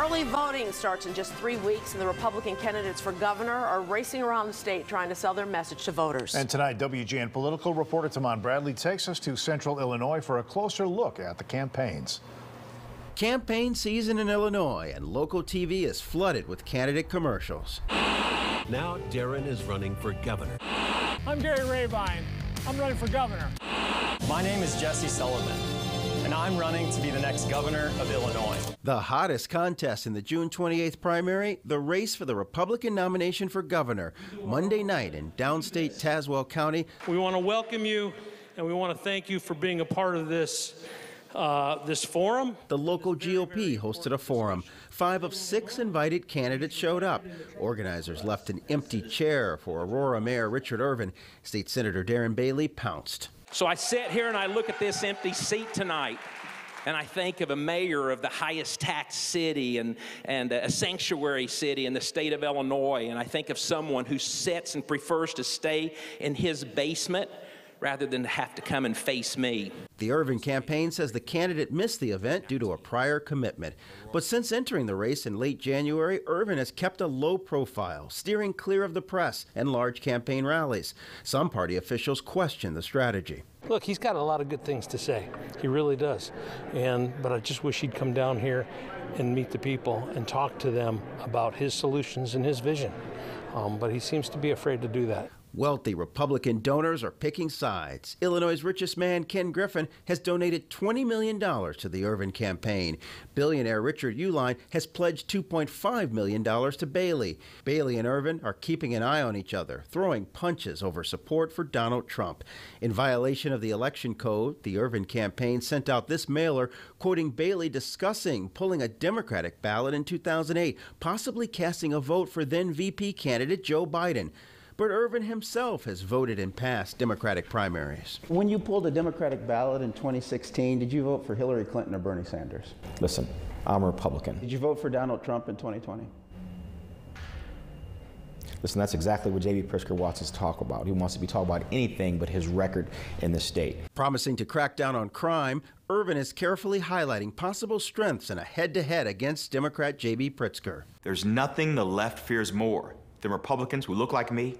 Early voting starts in just 3 weeks, and the Republican candidates for governor are racing around the state trying to sell their message to voters. And tonight, WGN political reporter Tamon Bradley takes us to Central Illinois for a closer look at the campaigns. Campaign season in Illinois, and local TV is flooded with candidate commercials. Now Darren is running for governor. I'm Gary Rabine. I'm running for governor. My name is Jesse Sullivan, and I'm running to be the next governor of Illinois. The hottest contest in the June 28th primary, the race for the Republican nomination for governor, Monday night in downstate Tazewell County. We want to welcome you, and we want to thank you for being a part of this forum. The local GOP hosted a forum. 5 of 6 invited candidates showed up. Organizers left an empty chair for Aurora Mayor Richard Irvin. State Senator Darren Bailey pounced. So I sit here and I look at this empty seat tonight, and I think of a mayor of the highest tax city and a sanctuary city in the state of Illinois, and I think of someone who sits and prefers to stay in his basement rather than to have to come and face me. The Irvin campaign says the candidate missed the event due to a prior commitment. But since entering the race in late January, Irvin has kept a low profile, steering clear of the press and large campaign rallies. Some party officials question the strategy. Look, he's got a lot of good things to say. He really does. But I just wish he'd come down here and meet the people and talk to them about his solutions and his vision. But he seems to be afraid to do that. Wealthy Republican donors are picking sides. Illinois' richest man, Ken Griffin, has donated $20 million to the Irvin campaign. Billionaire Richard Uihlein has pledged $2.5 million to Bailey. Bailey and Irvin are keeping an eye on each other, throwing punches over support for Donald Trump. In violation of the election code, the Irvin campaign sent out this mailer quoting Bailey discussing pulling a Democratic ballot in 2008, possibly casting a vote for then VP candidate Joe Biden. But Irvin himself has voted in past Democratic primaries. When you pulled a Democratic ballot in 2016, did you vote for Hillary Clinton or Bernie Sanders? Listen, I'm a Republican. Did you vote for Donald Trump in 2020? Listen, that's exactly what J.B. Pritzker wants us to talk about. He wants to be talking about anything but his record in the state. Promising to crack down on crime, Irvin is carefully highlighting possible strengths in a head-to-head against Democrat J.B. Pritzker. There's nothing the left fears more than Republicans who look like me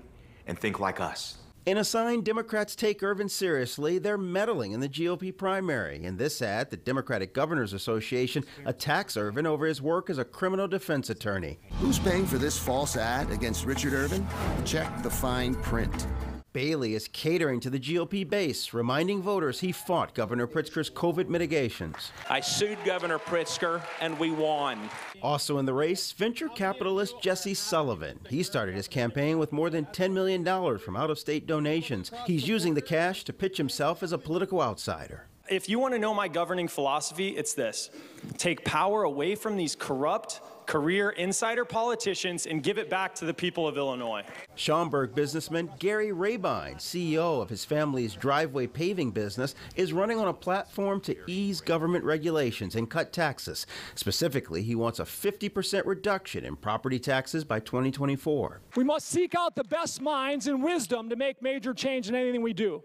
and think like us. In a sign Democrats take Irvin seriously, they're meddling in the GOP primary. In this ad, the Democratic Governors Association attacks Irvin over his work as a criminal defense attorney. Who's paying for this false ad against Richard Irvin? Check the fine print. Bailey is catering to the GOP base, reminding voters he fought Governor Pritzker's COVID mitigations. I sued Governor Pritzker, and we won. Also in the race, venture capitalist Jesse Sullivan. He started his campaign with more than $10 million from out-of-state donations. He's using the cash to pitch himself as a political outsider. If you want to know my governing philosophy, it's this. Take power away from these corrupt, career insider politicians and give it back to the people of Illinois. Schaumburg businessman Gary Rabine, CEO of his family's driveway paving business, is running on a platform to ease government regulations and cut taxes. Specifically, he wants a 50% reduction in property taxes by 2024. We must seek out the best minds and wisdom to make major change in anything we do.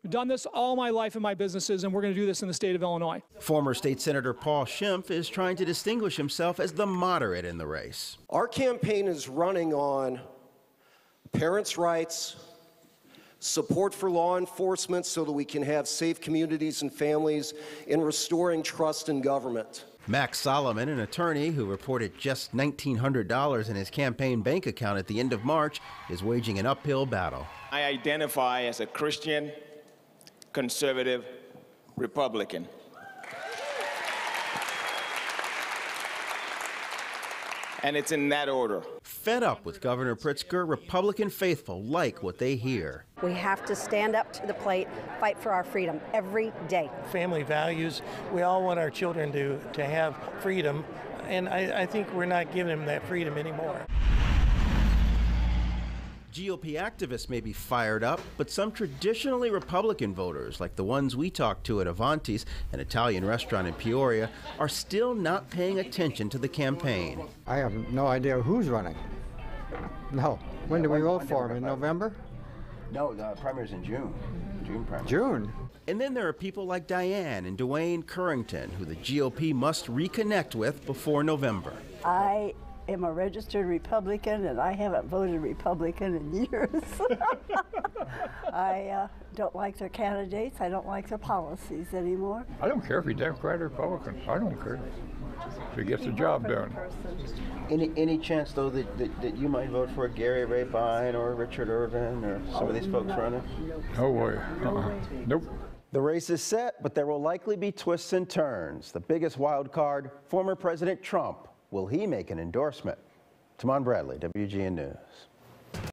We've done this all my life in my businesses, and we're going to do this in the state of Illinois. Former State Senator Paul Schimpf is trying to distinguish himself as the moderate in the race. Our campaign is running on parents' rights, support for law enforcement so that we can have safe communities and families, and restoring trust in government. Max Solomon, an attorney who reported just $1,900 in his campaign bank account at the end of March, is waging an uphill battle. I identify as a Christian, conservative Republican. And it's in that order. Fed up with Governor Pritzker, Republican faithful like what they hear. We have to stand up to the plate, fight for our freedom every day. Family values, we all want our children to have freedom, and I think we're not giving them that freedom anymore. GOP activists may be fired up, but some traditionally Republican voters, like the ones we talked to at Avanti's, an Italian restaurant in Peoria, are still not paying attention to the campaign. I have no idea who's running. No. When do we vote for him? In November? No, the primary's in June. June primary. June? And then there are people like Diane and Dwayne Currington, who the GOP must reconnect with before November. I am a registered Republican, and I haven't voted Republican in years. I don't like their candidates. I don't like their policies anymore. I don't care if he's Democrat or Republican. I don't care if he gets the job done. Any chance, though, that you might vote for a Gary Ray Vine or Richard Irvin or some of these folks running? No way. Nope. The race is set, but there will likely be twists and turns. The biggest wild card, former President Trump. Will he make an endorsement? Tamon Bradley, WGN News.